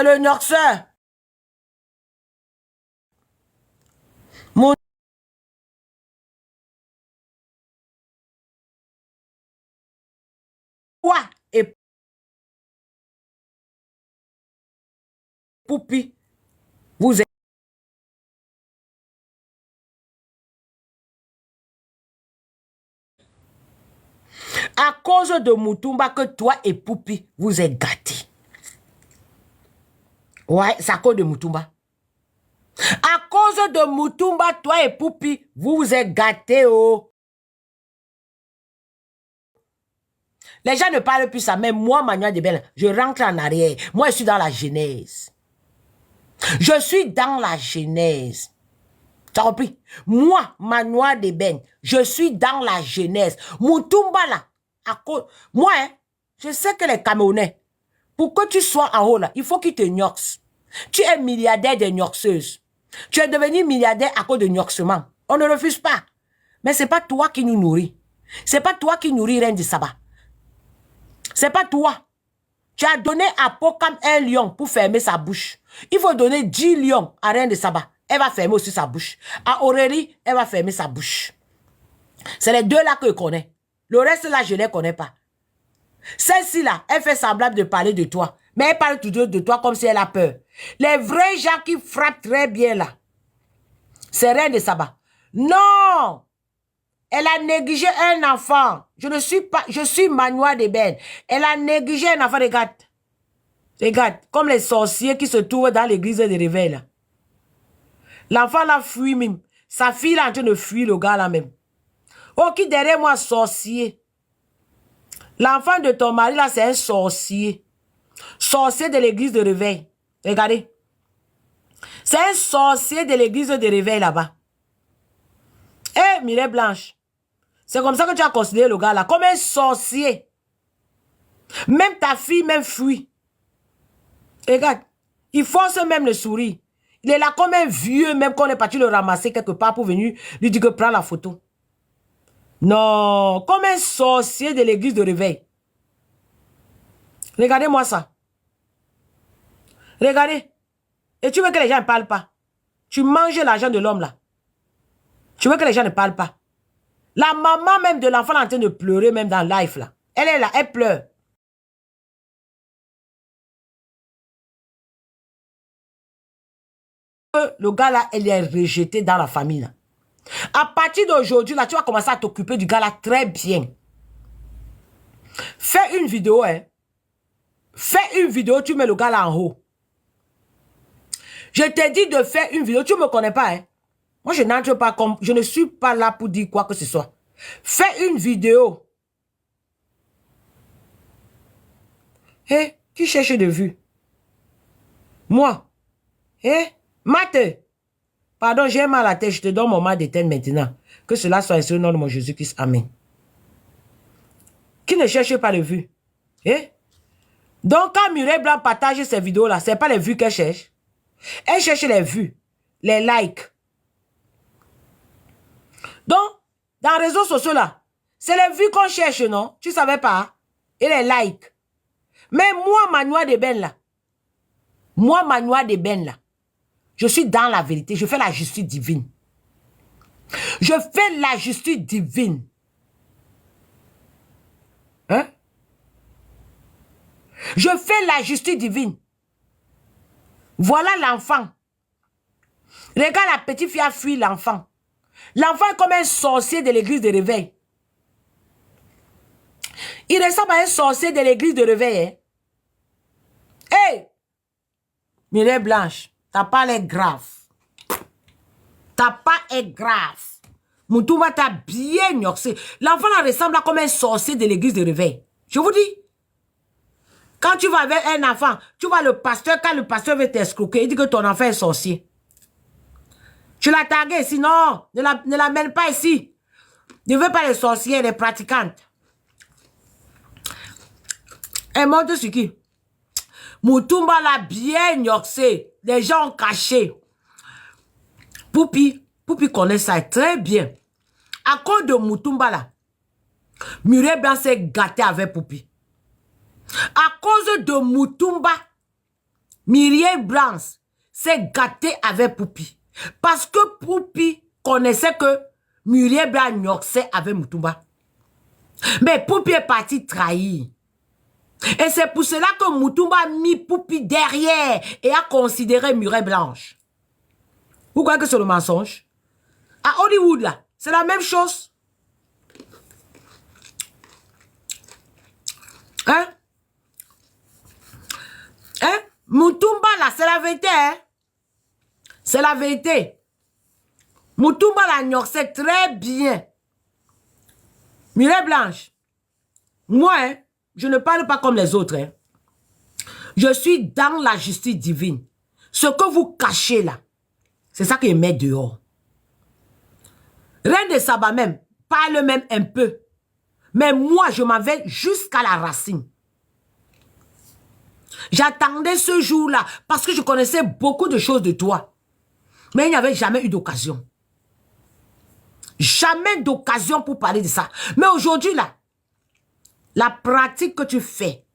Le Nyoxeur. Mon toi et Poupi, vous êtes à cause de Moutoumba que toi et Poupi, vous êtes gâtés. Ouais, c'est à cause de Moutoumba. À cause de Moutoumba, toi et Poupi, vous vous êtes gâtés, oh. Les gens ne parlent plus ça, mais moi, Manuel Deben, je rentre en arrière. Moi, je suis dans la genèse. Je suis dans la genèse. Tu as compris? Moi, Manuel Deben, je suis dans la genèse. Moutoumba, là, moi, hein, je sais que les Camerounais, pour que tu sois en haut, là, il faut qu'ils te gnoxent. Tu es milliardaire de gnoxeuses. Tu es devenu milliardaire à cause de gnoxement. On ne refuse pas. Mais ce n'est pas toi qui nous nourris. Ce n'est pas toi qui nourris Reine de Saba. C'est pas toi. Tu as donné à Pokam un lion pour fermer sa bouche. Il faut donner 10 lions à Reine de Saba. Elle va fermer aussi sa bouche. À Aurélie, elle va fermer sa bouche. C'est les deux là que je connais. Le reste là, je ne les connais pas. Celle-ci là, elle fait semblant de parler de toi. Mais elle parle toujours de toi comme si elle a peur. Les vrais gens qui frappent très bien là, c'est Reine de Saba. Non! Elle a négligé un enfant. Je suis Manuel Deben. Elle a négligé un enfant, regarde. Regarde, comme les sorciers qui se trouvent dans l'église de réveil là. L'enfant là fuit même. Sa fille là en train de fuir le gars là même. Oh, qui derrière moi sorcier. L'enfant de ton mari là, c'est un sorcier. Sorcier de l'église de réveil. Regardez. C'est un sorcier de l'église de réveil là-bas. Eh, Mireille Blanche. C'est comme ça que tu as considéré le gars là, comme un sorcier. Même ta fille, même fuit. Regarde, il force même le sourire. Il est là comme un vieux, même qu'on est parti le ramasser quelque part pour venir lui dire que prends la photo. Non, comme un sorcier de l'église de réveil. Regardez-moi ça. Regardez. Et tu veux que les gens ne parlent pas. Tu manges l'argent de l'homme là. Tu veux que les gens ne parlent pas. La maman même de l'enfant est en train de pleurer même dans live là. Elle est là, elle pleure. Le gars là, elle est rejetée dans la famille là. À partir d'aujourd'hui là, tu vas commencer à t'occuper du gars là très bien. Fais une vidéo, hein. Fais une vidéo, tu mets le gars là en haut. Je t'ai dit de faire une vidéo, tu ne me connais pas, hein. Moi, je n'entre pas comme... Je ne suis pas là pour dire quoi que ce soit. Fais une vidéo. Hé, qui cherche de vue? Moi. Hé, Mate. Pardon, j'ai mal à la tête. Je te donne mon mal de tête maintenant. Que cela soit ainsi au nom de mon Jésus-Christ. Amen. Qui ne cherche pas de vue? Hé? Donc, quand Mireille Blanc partage ces vidéos-là, ce n'est pas les vues qu'elle cherche. Elle cherche les vues, les likes. Donc, dans les réseaux sociaux là, c'est les vues qu'on cherche, non? Tu ne savais pas? Et les likes. Mais moi, Manuel Deben là, je suis dans la vérité. Je fais la justice divine. Je fais la justice divine. Hein? Je fais la justice divine. Voilà l'enfant. Regarde, la petite fille a fui l'enfant. L'enfant est comme un sorcier de l'église de réveil. Il ressemble à un sorcier de l'église de réveil. Hein? Hey! Mireille Blanche, ta part est grave. Ta part est grave. Moutoumba t'a bien gnoxé. L'enfant là ressemble à comme un sorcier de l'église de réveil. Je vous dis. Quand tu vas avec un enfant, tu vois le pasteur, quand le pasteur veut t'escroquer, il dit que ton enfant est sorcier. Tu l'as tagué ici, non, ne l'amène pas ici. Ne veux pas les sorciers, les pratiquantes. Elle monte sur qui? Moutoumba l'a bien gnoxé. Les gens ont caché. Poupi connaît ça très bien. À cause de Moutoumba là, Mireille Blanc s'est gâté avec Poupi. À cause de Moutoumba, Muriel Blanc s'est gâtée avec Poupi. Parce que Poupi connaissait que Muriel Blanc nyoxait avec Moutoumba. Mais Poupi est parti trahir. Et c'est pour cela que Moutoumba a mis Poupi derrière et a considéré Muriel Blanche. Vous croyez que c'est le mensonge? À Hollywood, là, c'est la même chose. Hein? Hein? Moutoumba, là, c'est la vérité, hein? C'est la vérité. Moutoumba, la c'est très bien. Muriel Blanche, moi, hein, je ne parle pas comme les autres. Hein. Je suis dans la justice divine. Ce que vous cachez là, c'est ça qui met dehors. Reine de Saba même, parle même un peu. Mais moi, je m'en vais jusqu'à la racine. J'attendais ce jour-là parce que je connaissais beaucoup de choses de toi. Mais il n'y avait jamais eu d'occasion. Jamais d'occasion pour parler de ça. Mais aujourd'hui, là, la pratique que tu fais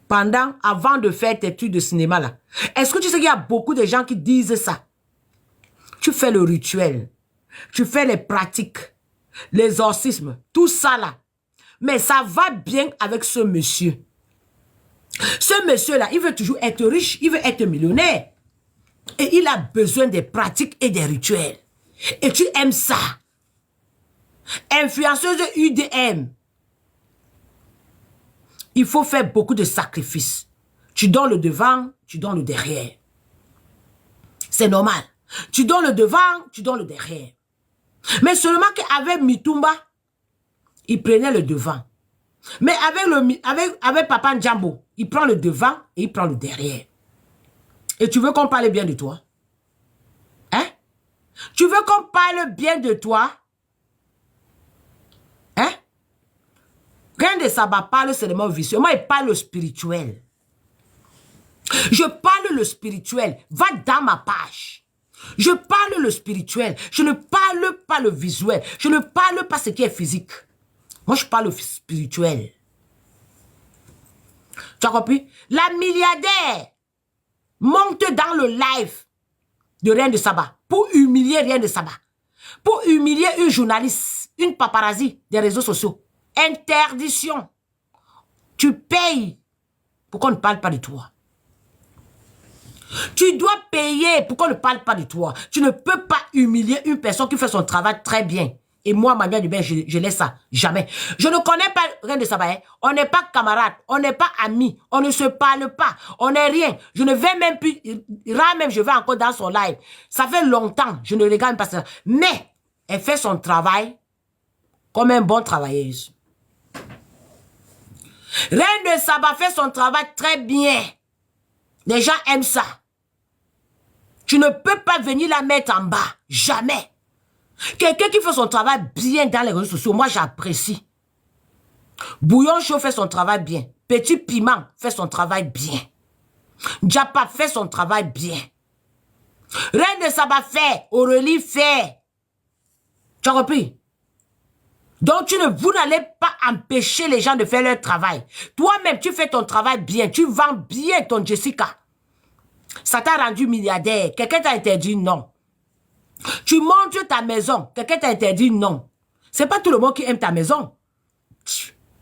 avant de faire tes études de cinéma, là, est-ce que tu sais qu'il y a beaucoup de gens qui disent ça? Tu fais le rituel, tu fais les pratiques, l'exorcisme, tout ça là. Mais ça va bien avec ce monsieur. Ce monsieur-là, il veut toujours être riche, il veut être millionnaire. Et il a besoin des pratiques et des rituels. Et tu aimes ça. Influenceuse UDM. Il faut faire beaucoup de sacrifices. Tu donnes le devant, tu donnes le derrière. C'est normal. Tu donnes le devant, tu donnes le derrière. Mais seulement qu'avec Mitumba, il prenait le devant. Mais avec Papa Njambo, il prend le devant et il prend le derrière. Et tu veux qu'on parle bien de toi? Hein? Tu veux qu'on parle bien de toi? Hein? Rien de Saba parle seulement vicieux. Moi, il parle le spirituel. Je parle le spirituel. Va dans ma page. Je parle le spirituel. Je ne parle pas le visuel. Je ne parle pas ce qui est physique. Moi, je parle le spirituel. Tu as compris? La milliardaire monte dans le live de Reine de Saba pour humilier Reine de Saba. Pour humilier une journaliste, une paparazzi des réseaux sociaux. Interdiction. Tu payes pour qu'on ne parle pas de toi. Tu dois payer pour qu'on ne parle pas de toi. Tu ne peux pas humilier une personne qui fait son travail très bien. Et moi, Manuel Dubin, je laisse ça. Jamais. Je ne connais pas Reine de Saba. Hein. On n'est pas camarades. On n'est pas amis. On ne se parle pas. On n'est rien. Je ne vais même plus... Là même, je vais encore dans son live. Ça fait longtemps. Je ne regarde pas ça. Mais, elle fait son travail comme un bon travailleuse. Reine de Saba fait son travail très bien. Les gens aiment ça. Tu ne peux pas venir la mettre en bas. Jamais. Quelqu'un qui fait son travail bien dans les réseaux sociaux, moi j'apprécie. Bouillon chaud fait son travail bien. Petit Piment fait son travail bien. Japa fait son travail bien. Reine de Saba fait. Aurélie fait. Tu as compris? Donc vous n'allez pas empêcher les gens de faire leur travail. Toi-même, tu fais ton travail bien. Tu vends bien ton Jessica. Ça t'a rendu milliardaire. Quelqu'un t'a interdit? Non. Tu montes ta maison. Quelqu'un t'a interdit? Non. C'est pas tout le monde qui aime ta maison.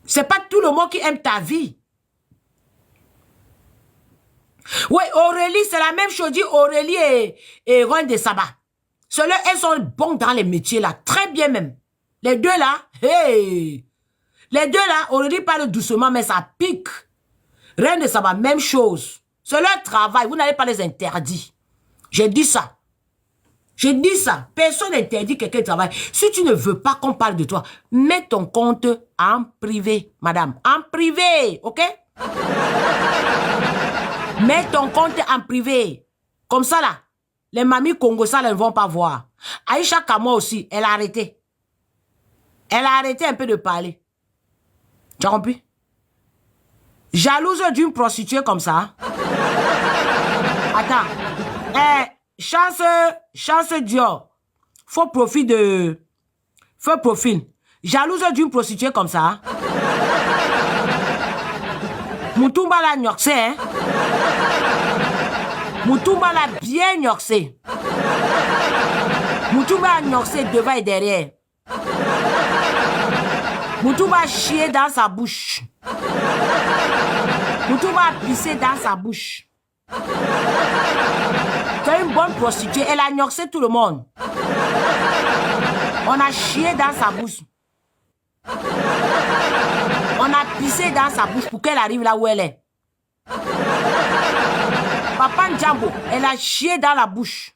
C'est pas tout le monde qui aime ta vie. Oui, Aurélie, c'est la même chose. Dit Aurélie et Reine de Saba. Ceux-là, elles sont bons dans les métiers là. Très bien même. Les deux là, hey! Les deux là, Aurélie parle doucement, mais ça pique. Reine de Saba, même chose. C'est leur travail. Vous n'allez pas les interdire. J'ai dit ça. J'ai dit ça. Personne n'interdit quelqu'un de travail. Si tu ne veux pas qu'on parle de toi, mets ton compte en privé, madame. En privé, ok? Mets ton compte en privé. Comme ça, là, les mamies congolaises ne vont pas voir. Aïcha Kamo aussi, elle a arrêté. Elle a arrêté un peu de parler. Tu as compris? Jalouse d'une prostituée comme ça. Attends. Chance Dior. Faux profil. Jalouse d'une prostituée comme ça. Moutoumba la Nyoxé, hein? Moutoumba l'a bien gnoxé. Moutoumba a gnoxé devant et derrière. Moutoumba a chié dans sa bouche. Moutoumba a pissé dans sa bouche. C'est une bonne prostituée. Elle a gnoxé tout le monde. On a chié dans sa bouche. On a pissé dans sa bouche pour qu'elle arrive là où elle est. Papa Ndjambo, elle a chié dans la bouche.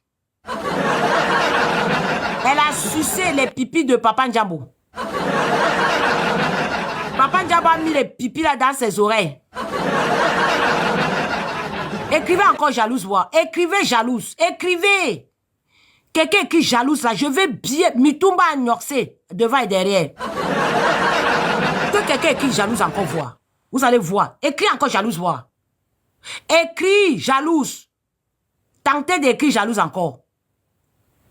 Elle a sucé les pipis de Papa Ndjambo. Papa Ndjambo a mis les pipis là dans ses oreilles. Écrivez encore jalouse, voir. Écrivez jalouse. Écrivez. Quelqu'un écrit jalouse là. Je vais bien. Mitumba a gnoxé devant et derrière. Que quelqu'un écrit jalouse encore voir. Vous allez voir. Écris encore jalouse, voir. Écris jalouse. Tentez d'écrire jalouse encore.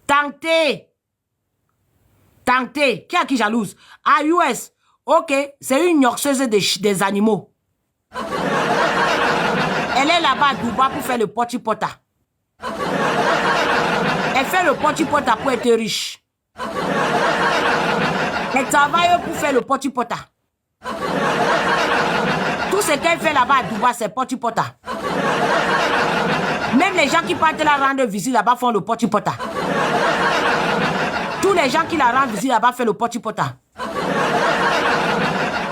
Tentez. Tentez. Qui a écrit jalouse? Ah, US. Ok. C'est une gnoxeuse des animaux. Elle est là-bas à Dubaï pour faire le poti-pota. Elle fait le poti-pota pour être riche. Elle travaille pour faire le poti-pota. Tout ce qu'elle fait là-bas à Dubaï, c'est poti-pota. Même les gens qui partent la rendre visite là-bas font le poti-pota. Tous les gens qui la rendent visite là-bas font le poti-pota.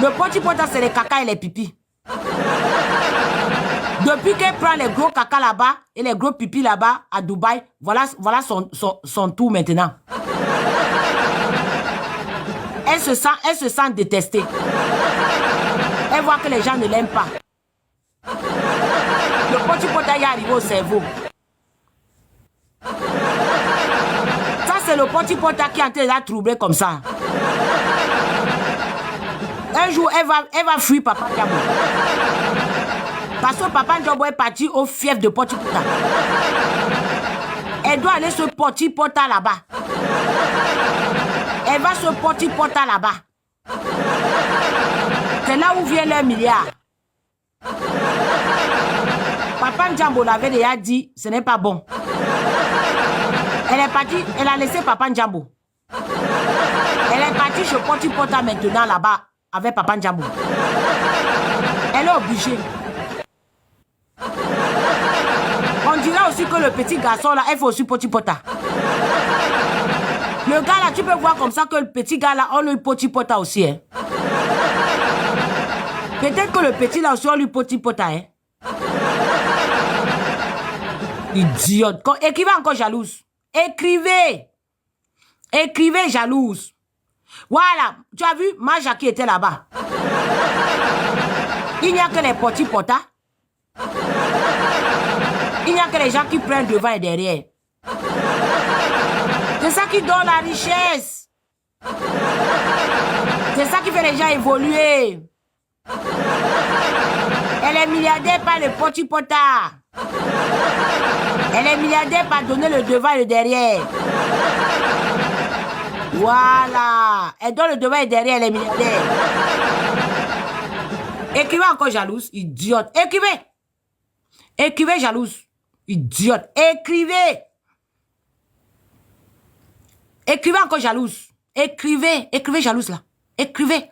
Le poti-pota, c'est les caca et les pipis. Depuis qu'elle prend les gros caca là-bas et les gros pipis là-bas à Dubaï, voilà son tour maintenant. Elle se sent détestée. Elle voit que les gens ne l'aiment pas. Le petit pota y est arrivé au cerveau. Ça, c'est le petit pota qui est en train de la troubler comme ça. Un jour, elle va fuir Papa Ndjambo. Parce que Papa Ndjambo est parti au fief de Poti-Pota. Elle doit aller se Poti-Pota là-bas. Elle va se Poti-Pota là-bas. C'est là où vient leur milliard. Papa Ndjambo l'avait déjà dit, ce n'est pas bon. Elle est partie, elle a laissé Papa Ndjambo. Elle est partie chez Poti-Pota maintenant là-bas avec Papa Ndjambo. Elle est obligée. On dirait aussi que le petit garçon là, elle fait aussi Poti-Pota. Le gars là, tu peux voir comme ça que le petit gars là, on lui Poti-Pota aussi. Hein. Peut-être que le petit là aussi, on lui Poti-Pota. Hein. Idiote. Écrivez encore jalouse. Écrivez. Écrivez jalouse. Voilà. Tu as vu, Maja qui était là-bas. Il n'y a que les Poti-Pota. Il n'y a que les gens qui prennent devant et derrière. C'est ça qui donne la richesse. C'est ça qui fait les gens évoluer. Elle est milliardaire par le Poti-Pota. Elle est milliardaire par donner le devant et le derrière. Voilà. Elle donne le devant et le derrière, elle est milliardaire. Écrivez encore jalouse, idiote. Écrivez. Écrivez jalouse, idiote. Écrivez. Écrivez encore jalouse. Écrivez. Écrivez jalouse là. Écrivez.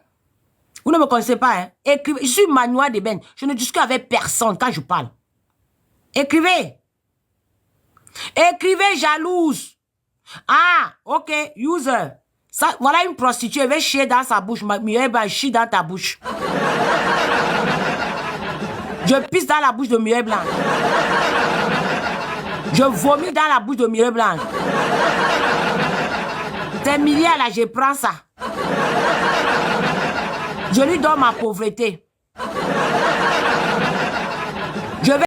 Vous ne me connaissez pas, hein? Écrivez. Je suis Manoa de Ben. Je ne discute avec personne quand je parle. Écrivez. Écrivez jalouse. Ah, ok, user. Ça, voilà une prostituée. Elle va chier dans sa bouche. Mireille Blanche chie dans ta bouche. Je pisse dans la bouche de Mireille Blanche. Je vomis dans la bouche de Mireille Blanche. Tes milliards là, je prends ça. Je lui donne ma pauvreté.